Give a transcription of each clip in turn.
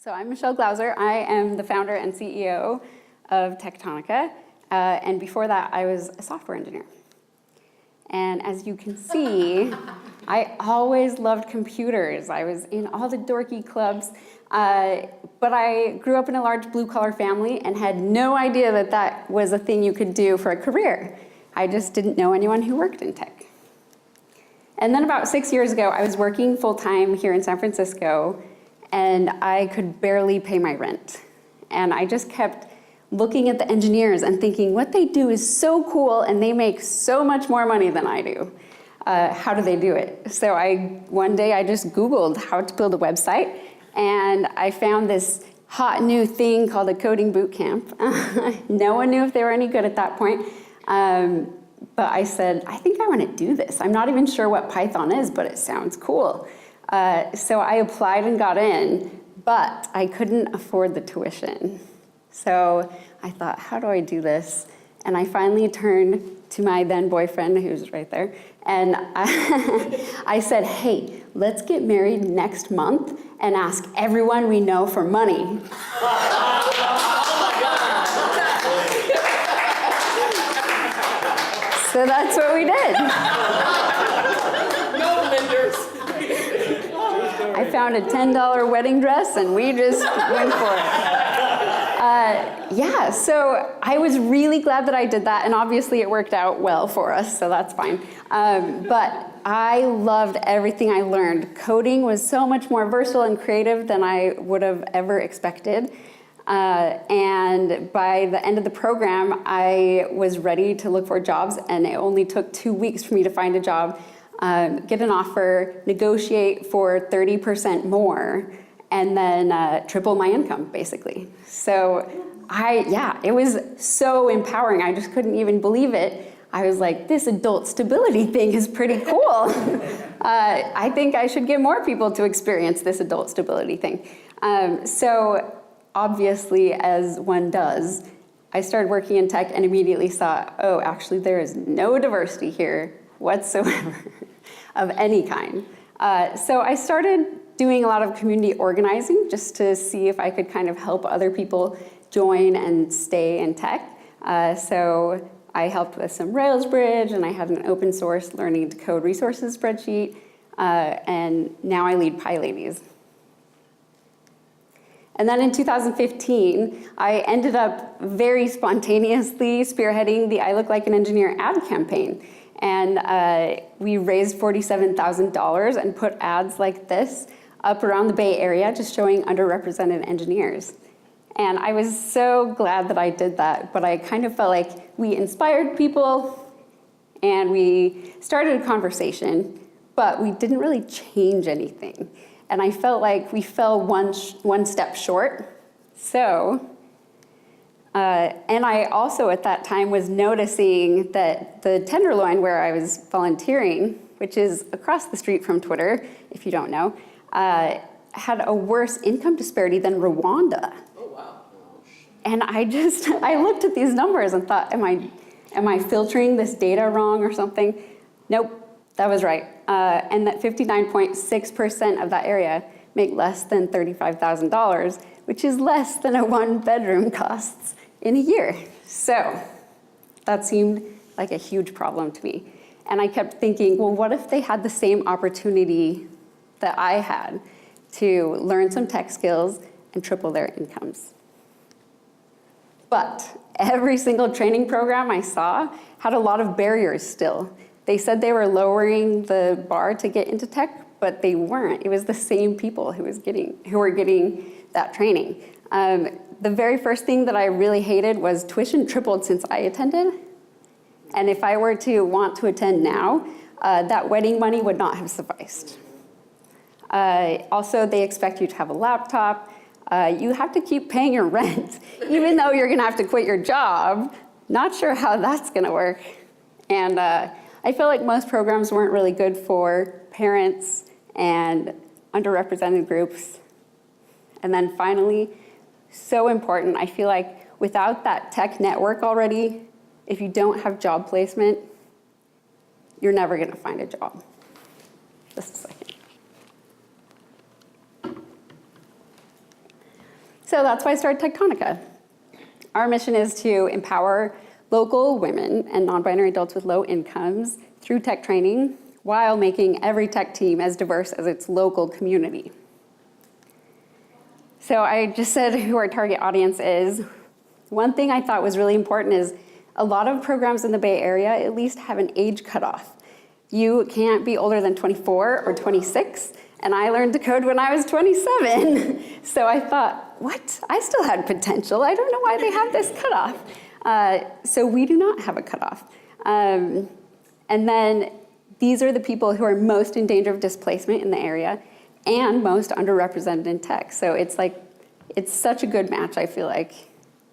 So I'm Michelle Glauser. I am the founder and CEO of Techtonica. And before that, I was a software engineer. And as you can see, I always loved computers. I was in all the dorky clubs. But I grew up in a large blue-collar family and had no idea that that was a thing you could do for a career. I just didn't know anyone who worked in tech. And then about 6 years ago, I was working full-time here in San Francisco, and I could barely pay my rent. And I just kept looking at the engineers and thinking, what they do is so cool, and they make so much more money than I do. How do they do it? So one day I just Googled how to build a website, and I found this hot new thing called a coding boot camp. No one knew if they were any good at that point. But I said, I think I want to do this. I'm not even sure what Python is, but it sounds cool. So I applied and got in, but I couldn't afford the tuition. So I thought, how do I do this? And I finally turned to my then boyfriend, who's right there, and I said, hey, let's get married next month and ask everyone we know for money. So that's what we did. No lenders. I found a $10 wedding dress and we just went for it. Yeah, so I was really glad that I did that, and obviously it worked out well for us, so that's fine. But I loved everything I learned. Coding was so much more versatile and creative than I would have ever expected. And by the end of the program, I was ready to look for jobs, and it only took 2 weeks for me to find a job, get an offer, negotiate for 30% more, and then triple my income, basically. So it was so empowering. I just couldn't even believe it. I was like, this adult stability thing is pretty cool. I think I should get more people to experience this adult stability thing. So obviously, as one does, I started working in tech and immediately saw, oh, actually there is no diversity here whatsoever of any kind. So I started doing a lot of community organizing just to see if I could kind of help other people join and stay in tech. So I helped with some Railsbridge, and I had an open source learning to code resources spreadsheet, and now I lead PyLadies. And then in 2015, I ended up very spontaneously spearheading the I Look Like an Engineer ad campaign. And we raised $47,000 and put ads like this up around the Bay Area, just showing underrepresented engineers. And I was so glad that I did that, but I kind of felt like we inspired people and we started a conversation, but we didn't really change anything. And I felt like we fell one step short. So, and I also at that time was noticing that the Tenderloin where I was volunteering, which is across the street from Twitter, if you don't know, had a worse income disparity than Rwanda. Oh, wow. And I looked at these numbers and thought, am I filtering this data wrong or something? Nope. That was right. And that 59.6% of that area make less than $35,000, which is less than a one-bedroom costs in a year. So that seemed like a huge problem to me. And I kept thinking, well, what if they had the same opportunity that I had to learn some tech skills and triple their incomes? But every single training program I saw had a lot of barriers still. They said they were lowering the bar to get into tech, but they weren't. It was the same people who were getting that training. The very first thing that I really hated was tuition tripled since I attended. And if I were to want to attend now, that wedding money would not have sufficed. Also, they expect you to have a laptop. You have to keep paying your rent, even though you're gonna have to quit your job. Not sure how that's gonna work. And I feel like most programs weren't really good for parents and underrepresented groups. And then finally, so important, I feel like without that tech network already, if you don't have job placement, you're never gonna find a job. Just a second. So that's why I started Techtonica. Our mission is to empower local women and non-binary adults with low incomes through tech training while making every tech team as diverse as its local community. So I just said who our target audience is. One thing I thought was really important is a lot of programs in the Bay Area at least have an age cutoff. You can't be older than 24 or 26, and I learned to code when I was 27. So I thought, what? I still had potential. I don't know why they have this cutoff. So we do not have a cutoff. And then these are the people who are most in danger of displacement in the area and most underrepresented in tech. So it's such a good match, I feel like.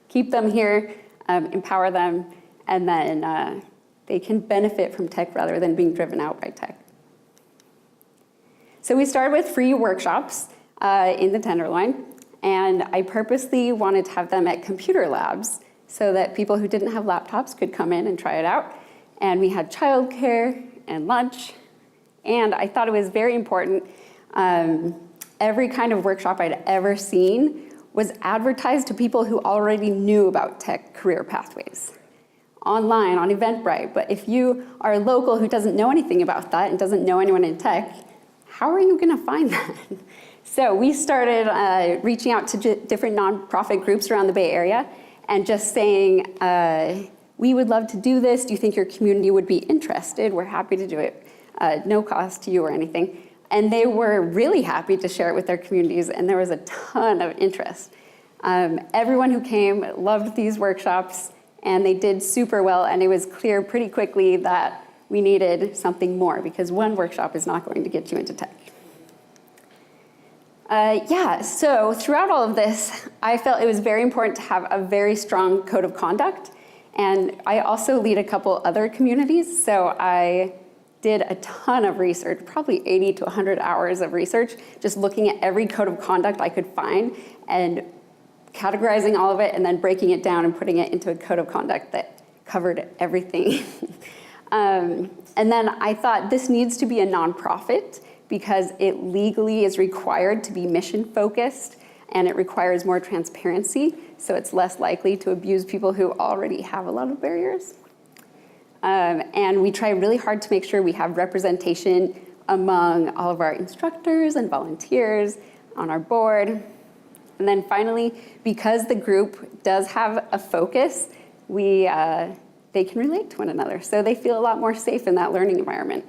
Keep them here, empower them, and then they can benefit from tech rather than being driven out by tech. So we started with free workshops in the Tenderloin, and I purposely wanted to have them at computer labs so that people who didn't have laptops could come in and try it out. And we had childcare and lunch, and I thought it was very important. Every kind of workshop I'd ever seen was advertised to people who already knew about tech career pathways, online, on Eventbrite. But if you are a local who doesn't know anything about that and doesn't know anyone in tech, how are you gonna find that? So we started reaching out to different nonprofit groups around the Bay Area and just saying, we would love to do this. Do you think your community would be interested? We're happy to do it. No cost to you or anything. And they were really happy to share it with their communities, and there was a ton of interest. Everyone who came loved these workshops, and they did super well, and it was clear pretty quickly that we needed something more, because one workshop is not going to get you into tech. So throughout all of this, I felt it was very important to have a very strong code of conduct, and I also lead a couple other communities, so I did a ton of research, probably 80 to 100 hours of research, just looking at every code of conduct I could find and categorizing all of it and then breaking it down and putting it into a code of conduct that covered everything. And then I thought this needs to be a nonprofit because it legally is required to be mission focused and it requires more transparency, so it's less likely to abuse people who already have a lot of barriers. And we try really hard to make sure we have representation among all of our instructors and volunteers on our board. And then finally, because the group does have a focus, they can relate to one another. So they feel a lot more safe in that learning environment.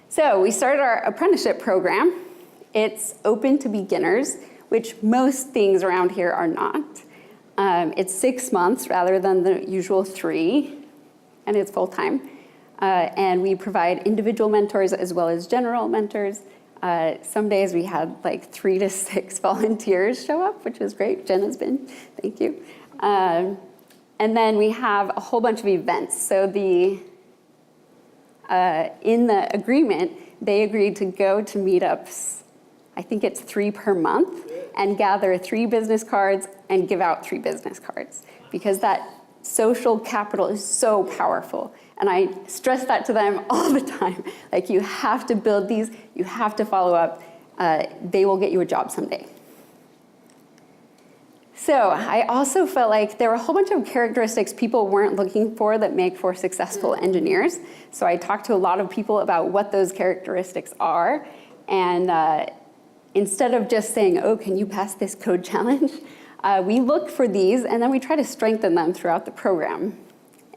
So we started our apprenticeship program. It's open to beginners, which most things around here are not. It's 6 months rather than the usual 3. And it's full-time. And we provide individual mentors as well as general mentors. Some days we had like 3 to 6 volunteers show up, which was great. Jenna's been, thank you. And then we have a whole bunch of events. So in the agreement, they agreed to go to meetups, I think it's 3 per month, and gather 3 business cards and give out 3 business cards. Because that social capital is so powerful. And I stress that to them all the time. Like, you have to build these, you have to follow up. They will get you a job someday. So I also felt like there were a whole bunch of characteristics people weren't looking for that make for successful engineers. So I talked to a lot of people about what those characteristics are. And instead of just saying, oh, can you pass this code challenge? We look for these, and then we try to strengthen them throughout the program.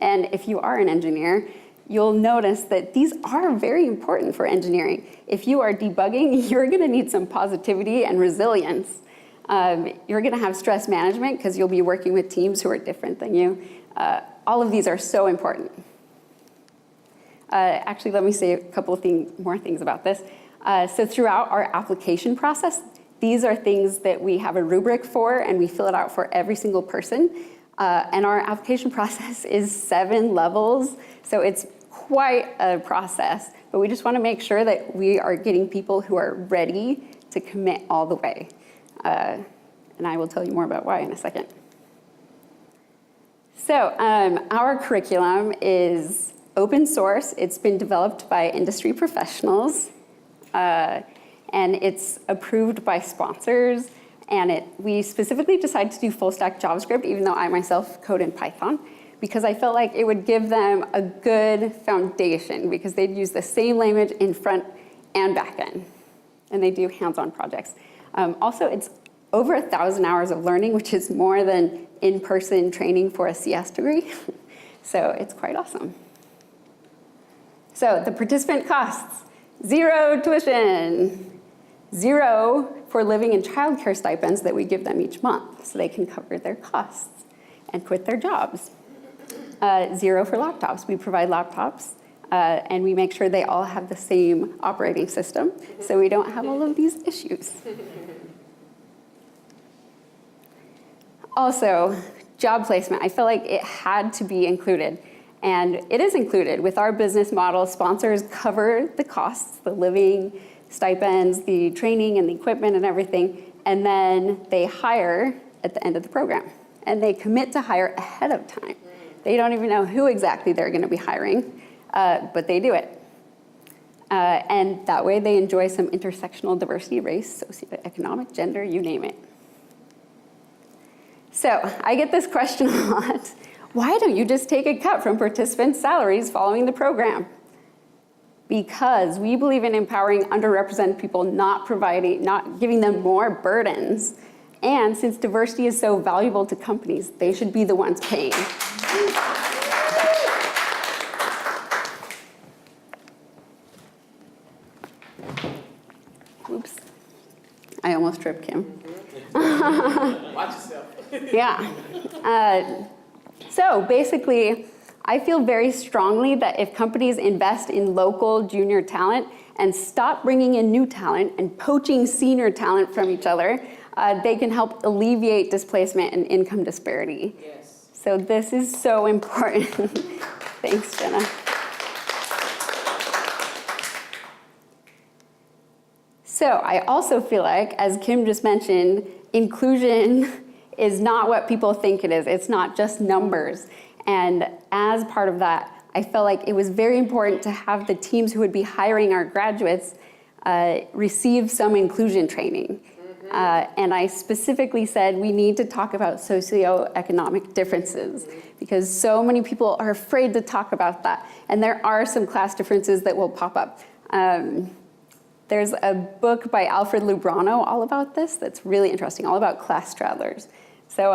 And if you are an engineer, you'll notice that these are very important for engineering. If you are debugging, you're going to need some positivity and resilience. You're going to have stress management because you'll be working with teams who are different than you. All of these are so important. Actually, let me say a couple of more things about this. So throughout our application process, these are things that we have a rubric for, and we fill it out for every single person. And our application process is 7 levels, so it's quite a process. But we just want to make sure that we are getting people who are ready to commit all the way. And I will tell you more about why in a second. So our curriculum is open source. It's been developed by industry professionals. And it's approved by sponsors, And we specifically decided to do full stack JavaScript, even though I myself code in Python, because I felt like it would give them a good foundation, because they'd use the same language in front and back end. And they do hands-on projects. Also, it's over 1,000 hours of learning, which is more than in-person training for a CS degree. So it's quite awesome. So the participant costs, 0 tuition, 0 for living and childcare stipends that we give them each month so they can cover their costs and quit their jobs. 0 for laptops. We provide laptops and we make sure they all have the same operating system so we don't have all of these issues. Also, job placement. I feel like it had to be included. And it is included. With our business model, sponsors cover the costs, the living, stipends, the training and the equipment and everything, and then they hire at the end of the program. And they commit to hire ahead of time. They don't even know who exactly they're gonna be hiring, but they do it. And that way they enjoy some intersectional diversity, race, socioeconomic, gender, you name it. So I get this question a lot. Why don't you just take a cut from participants' salaries following the program? Because we believe in empowering underrepresented people, not giving them more burdens. And since diversity is so valuable to companies, they should be the ones paying. Oops. I almost tripped Kim. Watch yourself. Yeah. So basically, I feel very strongly that if companies invest in local junior talent and stop bringing in new talent and poaching senior talent from each other, they can help alleviate displacement and income disparity. Yes. So this is so important. Thanks, Jenna. So I also feel like, as Kim just mentioned, inclusion is not what people think it is. It's not just numbers. And as part of that, I felt like it was very important to have the teams who would be hiring our graduates receive some inclusion training. And I specifically said we need to talk about socioeconomic differences because so many people are afraid to talk about that. And there are some class differences that will pop up. There's a book by Alfred Lubrano all about this that's really interesting, all about class travelers. So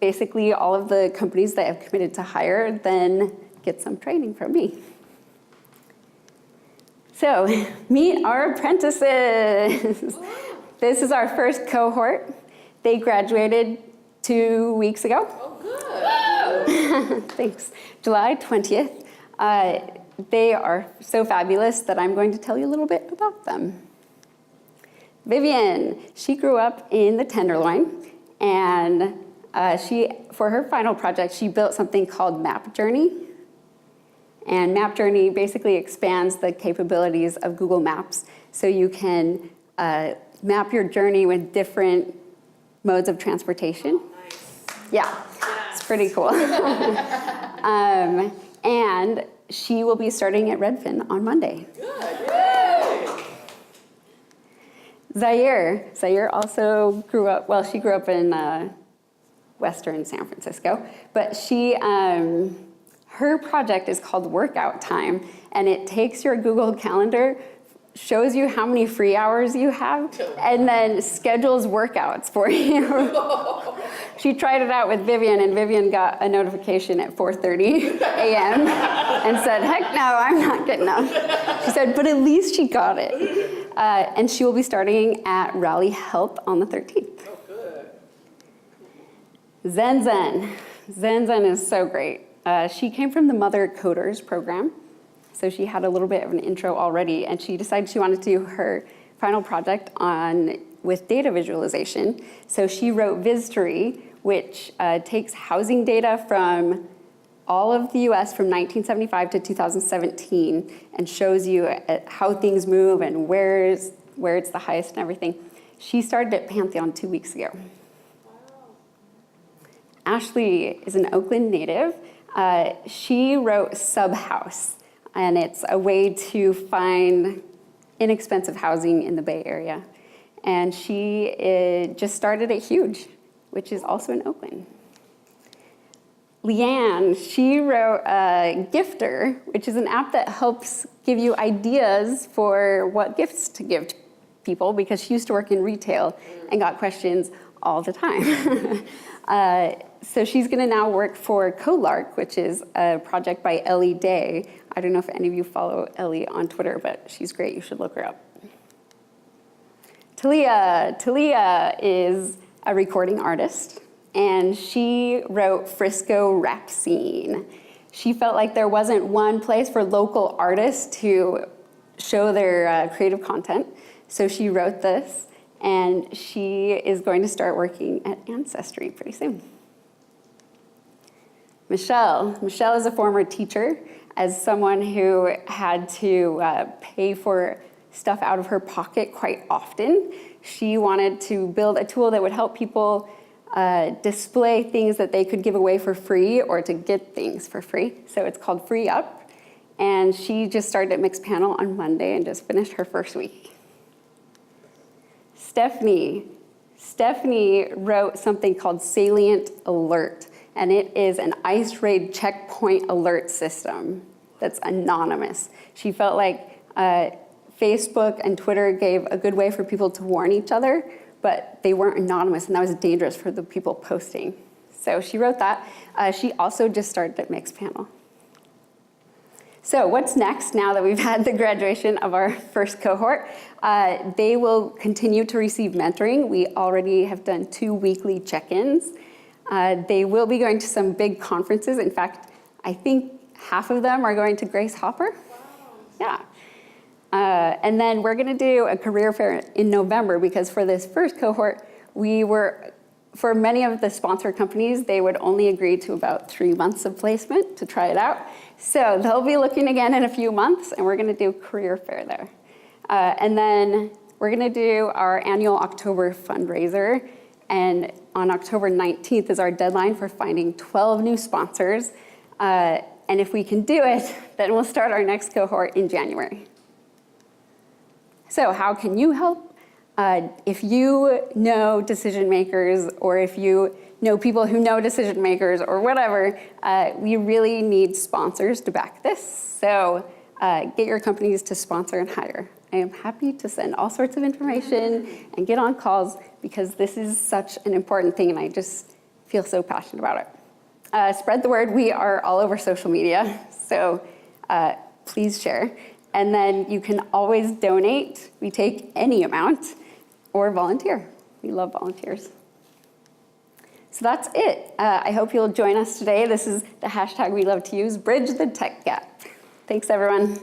basically all of the companies that have committed to hire then get some training from me. So meet our apprentices. This is our first cohort. They graduated 2 weeks ago. Oh, good. Thanks. July 20th. They are so fabulous that I'm going to tell you a little bit about them. Vivian, she grew up in the Tenderloin, and for her final project, she built something called Map Journey. And Map Journey basically expands the capabilities of Google Maps so you can map your journey with different modes of transportation. Oh, nice. Yeah, yes. It's pretty cool. And she will be starting at Redfin on Monday. Good. Yay. Zaire also grew up, well, she grew up in Western San Francisco, but her project is called Workout Time, and it takes your Google Calendar, shows you how many free hours you have, and then schedules workouts for you. She tried it out with Vivian, and Vivian got a notification at 4:30 a.m. and said, heck no, I'm not getting up. She said, but at least she got it. And she will be starting at Raleigh Health on the 13th. Oh, good. Zen is so great. She came from the Mother Coders program, so she had a little bit of an intro already, and she decided she wanted to do her final project with data visualization. So she wrote Vistory, which takes housing data from all of the US from 1975 to 2017 and shows you how things move and where it's the highest and everything. She started at Pantheon 2 weeks ago. Wow. Ashley is an Oakland native. She wrote Subhouse, and it's a way to find inexpensive housing in the Bay Area. and she just started at Huge, which is also in Oakland. Leanne, she wrote Gifter, which is an app that helps give you ideas for what gifts to give to people, because she used to work in retail and got questions all the time. So she's gonna now work for CoLark, which is a project by Ellie Day. I don't know if any of you follow Ellie on Twitter, but she's great, you should look her up. Talia is a recording artist, and she wrote Frisco Rap Scene. She felt like there wasn't one place for local artists to show their creative content, so she wrote this, and she is going to start working at Ancestry pretty soon. Michelle is a former teacher. As someone who had to pay for stuff out of her pocket quite often, she wanted to build a tool that would help people display things that they could give away for free or to get things for free. So it's called Free Up. And she just started at Mixpanel on Monday and just finished her first week. Stephanie wrote something called Salient Alert, and it is an ICE raid checkpoint alert system that's anonymous. She felt like Facebook and Twitter gave a good way for people to warn each other, but they weren't anonymous, and that was dangerous for the people posting. So she wrote that. She also just started at Mixpanel. So what's next now that we've had the graduation of our first cohort? They will continue to receive mentoring. We already have done 2 weekly check-ins. They will be going to some big conferences. In fact, I think half of them are going to Grace Hopper. Wow. Yeah. And then we're gonna do a career fair in November, because for this first cohort, for many of the sponsor companies, they would only agree to about 3 months of placement to try it out. So they'll be looking again in a few months, and we're gonna do career fair there. And then we're gonna do our annual October fundraiser, and on October 19th is our deadline for finding 12 new sponsors. And if we can do it, then we'll start our next cohort in January. So how can you help? If you know decision makers, or if you know people who know decision makers, or whatever, we really need sponsors to back this. So get your companies to sponsor and hire. I am happy to send all sorts of information and get on calls, because this is such an important thing, and I just feel so passionate about it. Spread the word. We are all over social media, so please share. And then you can always donate. We take any amount, or volunteer. We love volunteers. So that's it. I hope you'll join us today. This is the hashtag we love to use, Bridge the Tech Gap. Thanks, everyone.